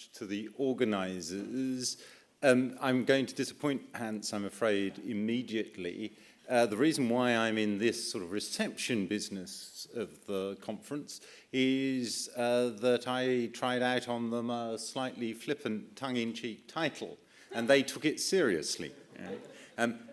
much to the organisers. I'm going to disappoint Hans, I'm afraid, immediately. The reason why I'm in this sort of reception business of the conference is that I tried out on them a slightly flippant, tongue-in-cheek title, and they took it seriously.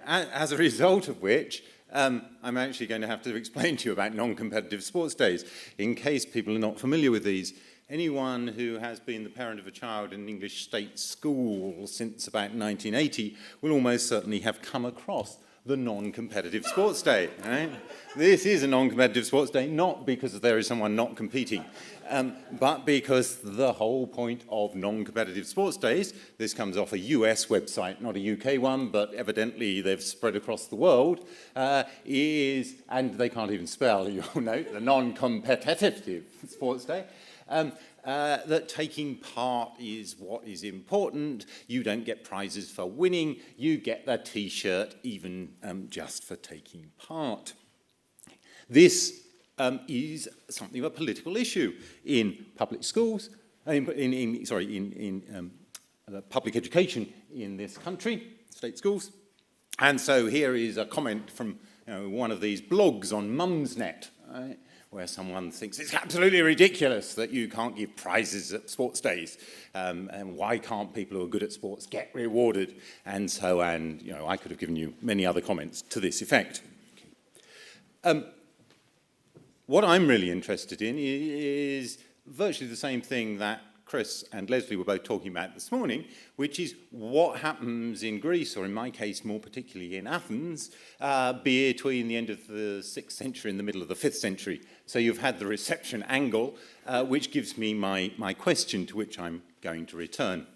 As a result of which, I'm actually going to have to explain to you about non-competitive sports days, in case people are not familiar with these. Anyone who has been the parent of a child in an English state school since about 1980 will almost certainly have come across the non-competitive sports day. Right? This is a non-competitive sports day, not because there is someone not competing, but because the whole point of non-competitive sports days, this comes off a US website, not a UK one, but evidently they've spread across the world, is, and they can't even spell, you'll note, the non-competitive sports day, that taking part is what is important. You don't get prizes for winning. You get the T-shirt even just for taking part. This is something of a political issue in public schools, in public education in this country, state schools. And so here is a comment from one of these blogs on Mumsnet, right, where someone thinks it's absolutely ridiculous that you can't give prizes at sports days, and why can't people who are good at sports get rewarded, and so, and I could have given you many other comments to this effect. What I'm really interested in is virtually the same thing that Chris and Leslie were both talking about this morning, which is what happens in Greece, or in my case more particularly in Athens, between the end of the 6th century and the middle of the 5th century. So you've had the reception angle, which gives me my question to which I'm going to return.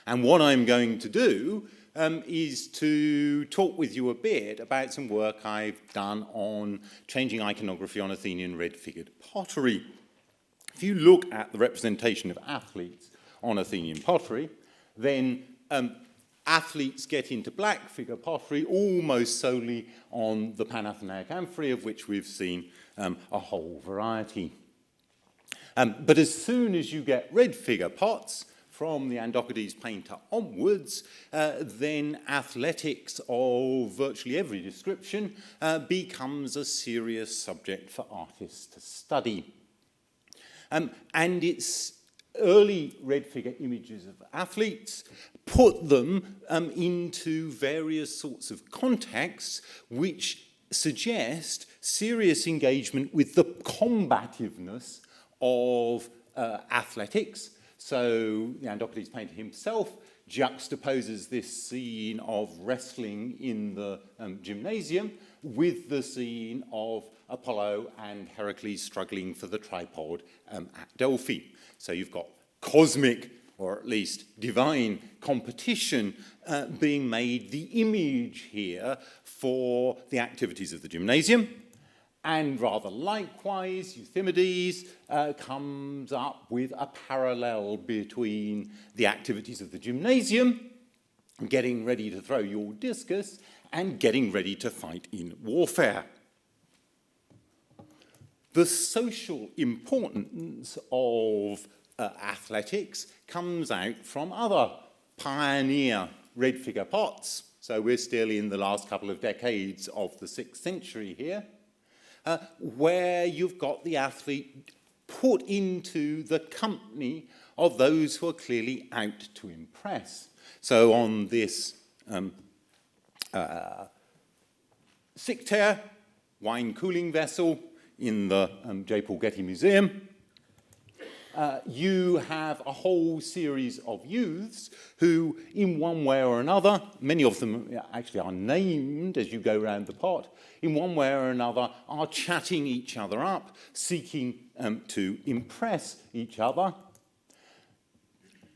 And what I'm going to do is to talk with you a bit about some work I've done on changing iconography on Athenian red-figured pottery. If you look at the representation of athletes on Athenian pottery, then athletes get into black figure pottery almost solely on the Panathenaic amphorae, of which we've seen a whole variety. But as soon as you get red figure pots, from the Andocades painter onwards, then athletics of virtually every description becomes a serious subject for artists to study. And its early red figure images of athletes put them into various sorts of contexts which suggest serious engagement with the combativeness of athletics. So the Andocades painter himself juxtaposes this scene of wrestling in the gymnasium with the scene of Apollo and Heracles struggling for the tripod at Delphi. So you've got cosmic, or at least divine, competition being made the image here for the activities of the gymnasium. And rather likewise, Euthymides comes up with a parallel between the activities of the gymnasium, getting ready to throw your discus, and getting ready to fight in warfare. The social importance of athletics comes out from other pioneer red figure pots. So we're still in the last couple of decades of the 6th century here, where you've got the athlete put into the company of those who are clearly out to impress. So on this Sikter, wine cooling vessel in the J. Paul Getty Museum, you have a whole series of youths who, in one way or another, many of them actually are named as you go around the pot, in one way or another are chatting each other up, seeking to impress each other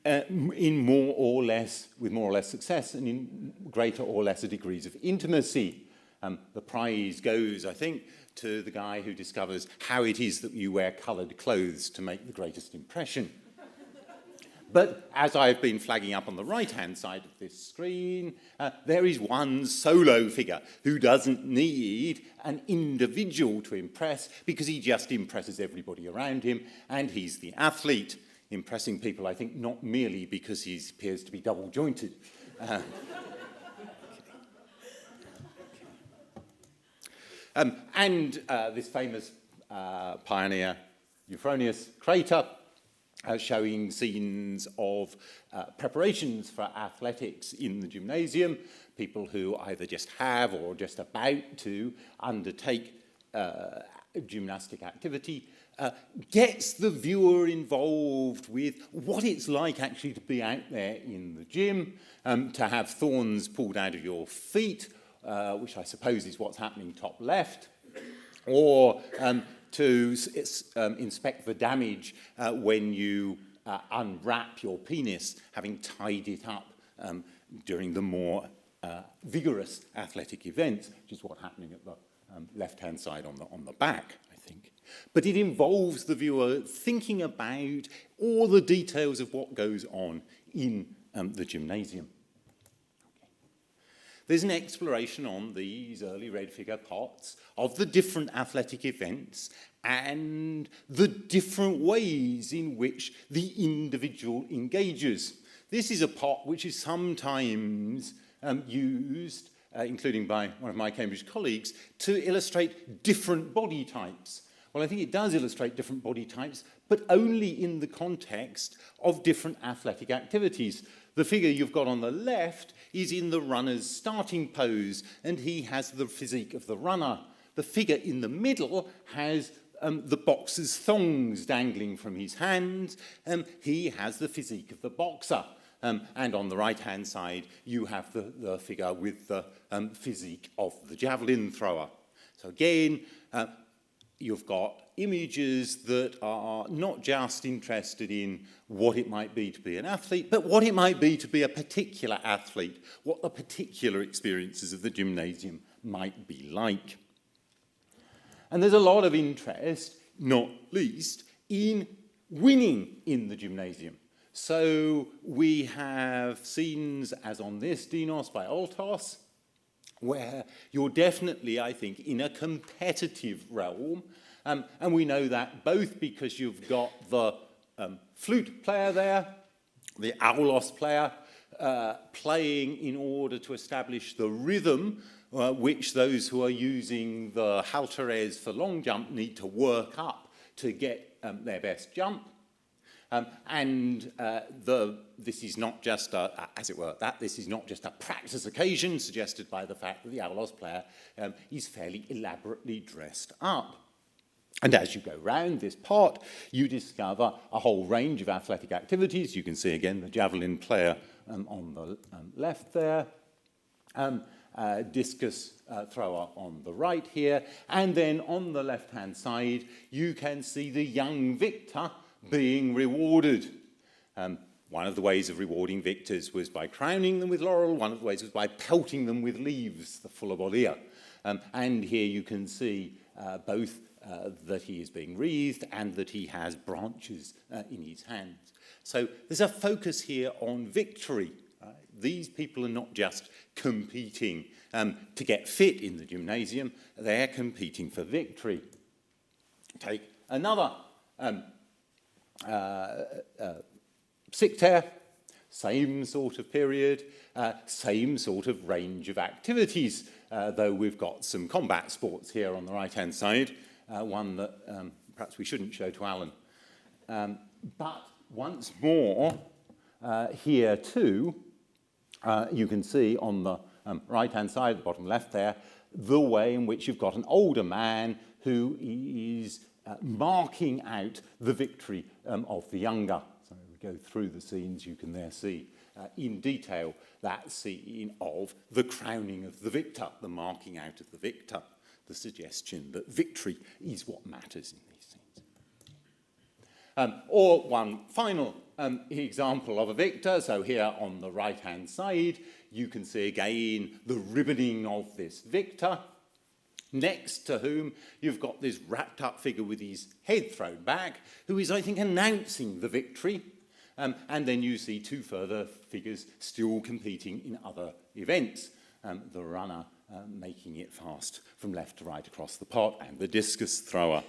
with more or less success and in greater or lesser degrees of intimacy. The prize goes, I think, to the guy who discovers how it is that you wear coloured clothes to make the greatest impression. But as I've been flagging up on the right-hand side of this screen, there is one solo figure who doesn't need an individual to impress because he just impresses everybody around him, and he's the athlete. impressing people, I think, not merely because he appears to be double-jointed. This famous pioneer Euphronius crater, showing scenes of preparations for athletics in the gymnasium, people who either just have or are just about to undertake gymnastic activity, gets the viewer involved with what it's like actually to be out there in the gym, to have thorns pulled out of your feet, which I suppose is what's happening top left, or to inspect the damage when you unwrap your penis, having tied it up during the more vigorous athletic events, which is what's happening at the left-hand side on the back, I think. But it involves the viewer thinking about all the details of what goes on in the gymnasium. There's an exploration on these early red figure pots of the different athletic events and the different ways in which the individual engages. This is a pot which is sometimes used, including by one of my Cambridge colleagues, to illustrate different body types. Well, I think it does illustrate different body types, but only in the context of different athletic activities. The figure you've got on the left is in the runner's starting pose, and he has the physique of the runner. The figure in the middle has the boxer's thongs dangling from his hands. He has the physique of the boxer. And on the right-hand side, you have the figure with the physique of the javelin thrower. So again, you've got images that are not just interested in what it might be to be an athlete, but what it might be to be a particular athlete, what the particular experiences of the gymnasium might be like. And there's a lot of interest, not least, in winning in the gymnasium. So we have scenes, as on this, Dinos by Altos, where you're definitely, I think, in a competitive realm. And we know that both because you've got the flute player there, the aulos player, playing in order to establish the rhythm which those who are using the halteres for long jump need to work up to get their best jump. This is not just this is not just a practice occasion suggested by the fact that the aulos player is fairly elaborately dressed up. And as you go round this pot, you discover a whole range of athletic activities. You can see again the javelin player on the left there, discus thrower on the right here, and then on the left-hand side, you can see the young victor being rewarded. One of the ways of rewarding victors was by crowning them with laurel. One of the ways was by pelting them with leaves, the fullabolia. And here you can see both that he is being wreathed and that he has branches in his hands. So there's a focus here on victory. These people are not just competing to get fit in the gymnasium, they're competing for victory. Take another Sikter, same sort of period, same sort of range of activities, though we've got some combat sports here on the right-hand side, one that perhaps we shouldn't show to Alan. But once more, here too, you can see on the right-hand side, the bottom left there, the way in which you've got an older man who is marking out the victory of the younger. So we go through the scenes, you can there see in detail that scene of the crowning of the victor, the marking out of the victor, the suggestion that victory is what matters in these scenes. Or one final example of a victor. So here on the right-hand side, you can see again the ribboning of this victor, next to whom you've got this wrapped-up figure with his head thrown back, who is, I think, announcing the victory. And then you see two further figures still competing in other events. The runner making it fast from left to right across the pot, and the discus thrower.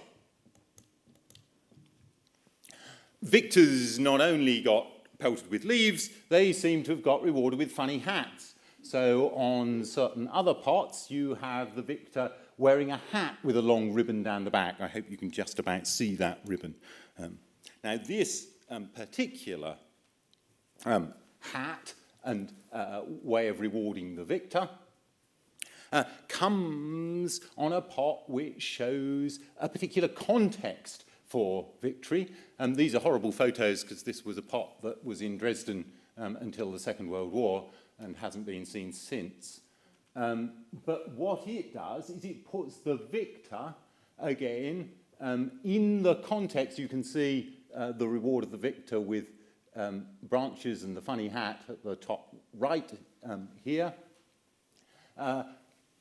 victors not only got pelted with leaves, they seem to have got rewarded with funny hats. So on certain other pots, you have the victor wearing a hat with a long ribbon down the back. I hope you can just about see that ribbon. Now, this particular hat and way of rewarding the victor comes on a pot which shows a particular context for victory. These are horrible photos because this was a pot that was in Dresden until the Second World War and hasn't been seen since. But what it does is it puts the victor, again, in the context. You can see the reward of the victor with branches and the funny hat at the top right here.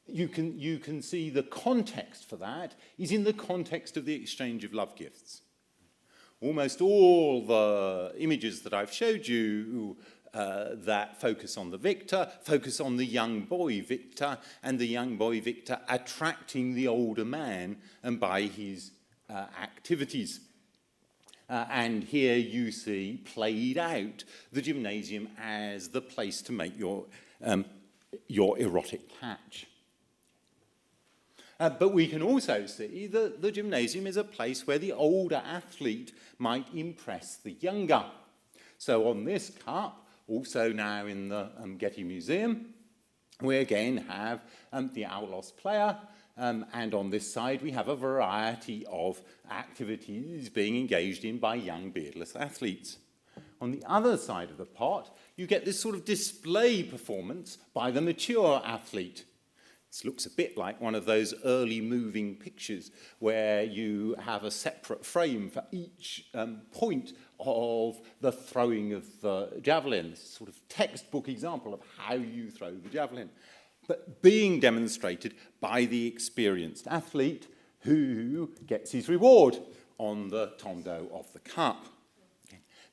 You can see the context for that is in the context of the exchange of love gifts. Almost all the images that I've showed you that focus on the victor, focus on the young boy victor, and the young boy victor attracting the older man by his activities. And here you see played out the gymnasium as the place to make your erotic catch. But we can also see that the gymnasium is a place where the older athlete might impress the younger. So on this cup, also now in the Getty Museum, we again have the Aulos player, and on this side we have a variety of activities being engaged in by young beardless athletes. On the other side of the pot, you get this sort of display performance by the mature athlete. This looks a bit like one of those early moving pictures where you have a separate frame for each point of the throwing of the javelin. This is a sort of textbook example of how you throw the javelin, but being demonstrated by the experienced athlete who gets his reward on the tondo of the cup.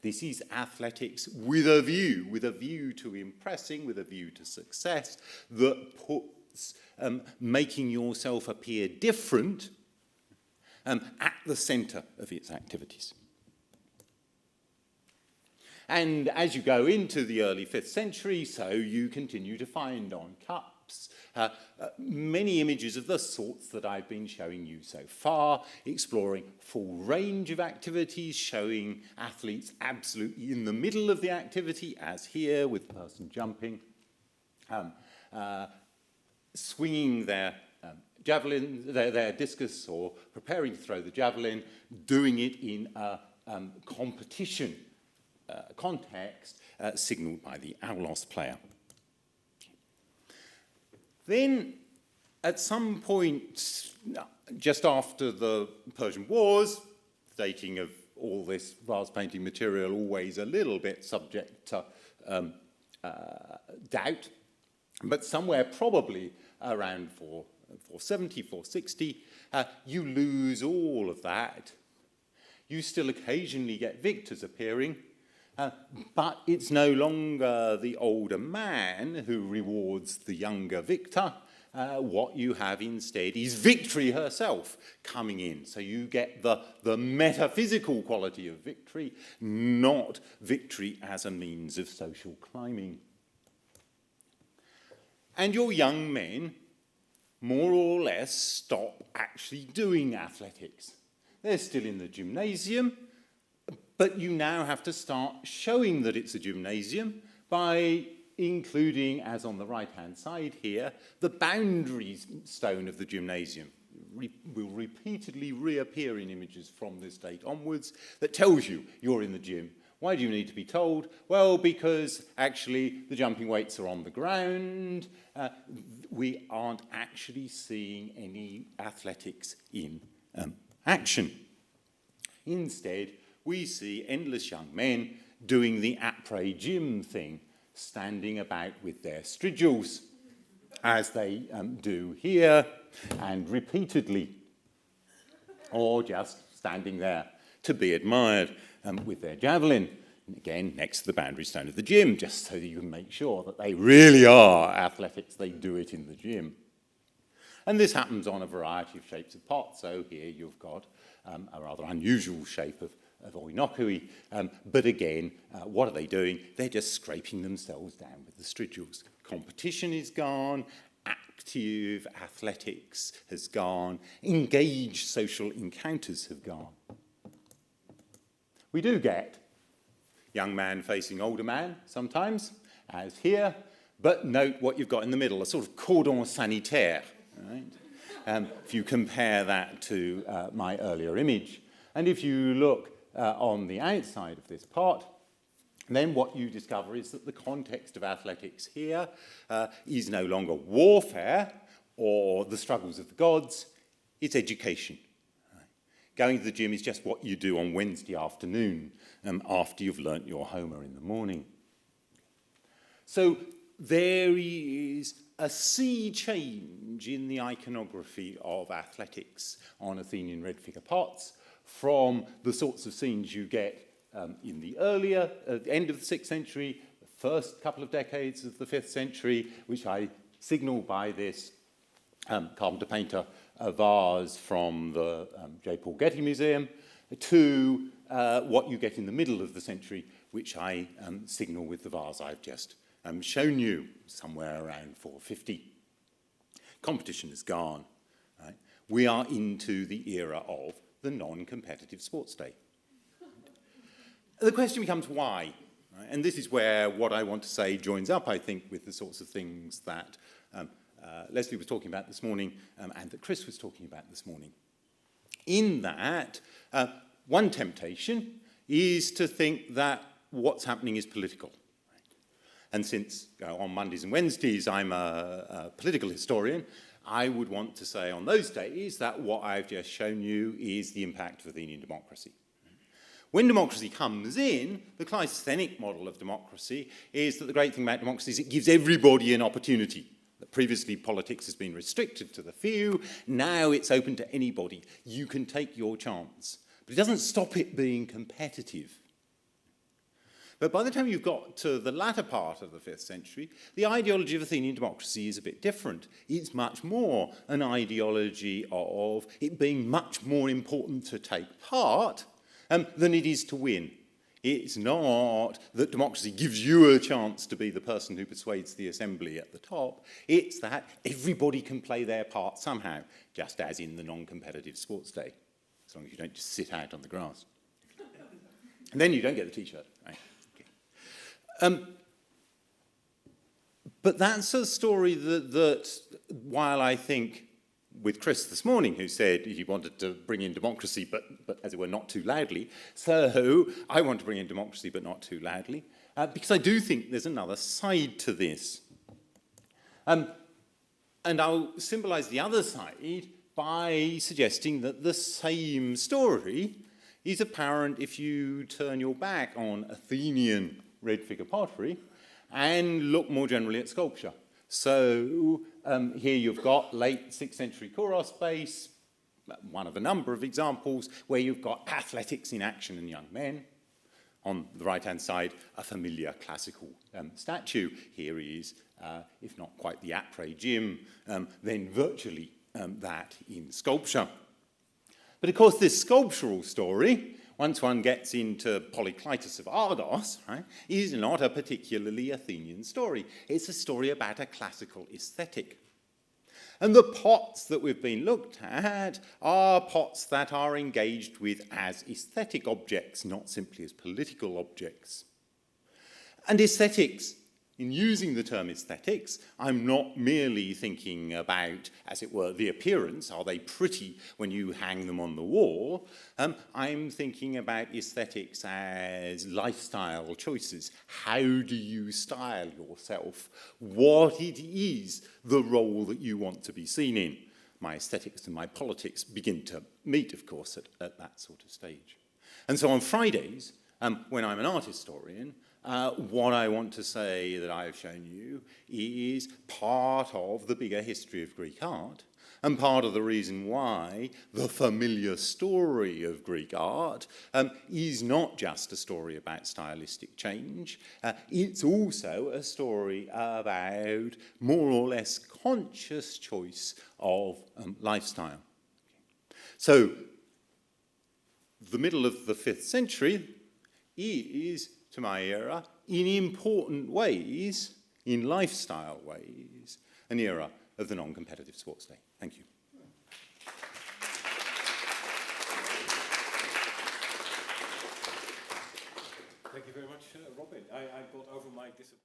This is athletics with a view to impressing, with a view to success, that puts making yourself appear different at the centre of its activities. And as you go into the early 5th century, so you continue to find on cups many images of the sorts that I've been showing you so far, exploring full range of activities, showing athletes absolutely in the middle of the activity, as here with the person jumping, swinging their javelin, their discus, or preparing to throw the javelin, doing it in a competition context signalled by the Aulos player. Then, at some point, just after the Persian Wars, dating of all this vase painting material always a little bit subject to doubt, but somewhere probably around 470, 460, you lose all of that. You still occasionally get victors appearing, but it's no longer the older man who rewards the younger victor. What you have instead is victory herself coming in. So you get the metaphysical quality of victory, not victory as a means of social climbing. And your young men, more or less, stop actually doing athletics. They're still in the gymnasium, but you now have to start showing that it's a gymnasium by including, as on the right-hand side here, the boundary stone of the gymnasium. Will repeatedly reappear in images from this date onwards that tells you you're in the gym. Why do you need to be told? Well, because actually the jumping weights are on the ground. We aren't actually seeing any athletics in action. Instead, we see endless young men doing the après-gym thing, standing about with their strigils, as they do here, and repeatedly, or just standing there to be admired with their javelin, and again, next to the boundary stone of the gym, just so that you can make sure that they really are athletics, they do it in the gym. And this happens on a variety of shapes of pots. So here you've got a rather unusual shape of Oinokui. But again, what are they doing? They're just scraping themselves down with the stridules. Competition is gone, active athletics has gone, engaged social encounters have gone. We do get young man facing older man sometimes, as here, but note what you've got in the middle, a sort of cordon sanitaire, right? If you compare that to my earlier image. And if you look on the outside of this pot, then what you discover is that the context of athletics here is no longer warfare or the struggles of the gods, it's education. Going to the gym is just what you do on Wednesday afternoon after you've learnt your Homer in the morning. So there is a sea change in the iconography of athletics on Athenian red figure pots from the sorts of scenes you get in the earlier, end of the 6th century, the first couple of decades of the 5th century, which I signal by this carpenter-painter vase from the J. Paul Getty Museum, to what you get in the middle of the century, which I signal with the vase I've just shown you, somewhere around 450. Competition is gone. Right? We are into the era of the non-competitive sports day. The question becomes why? Right? And this is where what I want to say joins up, I think, with the sorts of things that Leslie was talking about this morning and that Chris was talking about this morning. In that, one temptation is to think that what's happening is political. And since on Mondays and Wednesdays I'm a political historian, I would want to say on those days that what I've just shown you is the impact of Athenian democracy. When democracy comes in, the Cleisthenes model of democracy is that the great thing about democracy is it gives everybody an opportunity. That previously politics has been restricted to the few, now it's open to anybody. You can take your chance. But it doesn't stop it being competitive. But by the time you've got to the latter part of the 5th century, the ideology of Athenian democracy is a bit different. It's much more an ideology of it being much more important to take part than it is to win. It's not that democracy gives you a chance to be the person who persuades the assembly at the top. It's that everybody can play their part somehow, just as in the non-competitive sports day, as long as you don't just sit out on the grass. And then you don't get the T-shirt, right? But that's a story that, while I think with Chris this morning, who said he wanted to bring in democracy, but as it were, not too loudly, so I want to bring in democracy, but not too loudly, because I do think there's another side to this. And I'll symbolise the other side by suggesting that the same story is apparent if you turn your back on Athenian red figure pottery and look more generally at sculpture. So here you've got late 6th century Kouros base, one of a number of examples where you've got athletics in action and young men. On the right-hand side, a familiar classical statue. Here is, if not quite the après gym, then virtually that in sculpture. But of course, this sculptural story, once one gets into Polykleitos of Argos, right, is not a particularly Athenian story. It's a story about a classical aesthetic. And the pots that we've been looked at are pots that are engaged with as aesthetic objects, not simply as political objects. And aesthetics, in using the term aesthetics, I'm not merely thinking about, as it were, the appearance. Are they pretty when you hang them on the wall? I'm thinking about aesthetics as lifestyle choices. How do you style yourself? What it is the role that you want to be seen in? My aesthetics and my politics begin to meet, of course, at that sort of stage. And so on Fridays, when I'm an art historian, what I want to say that I've shown you is part of the bigger history of Greek art, and part of the reason why the familiar story of Greek art is not just a story about stylistic change, it's also a story about more or less conscious choice of lifestyle. So the middle of the 5th century is, to my era, in important ways, in lifestyle ways, an era of the non-competitive sports day. Thank you. Thank you very much, Robin. I got over my disappointment.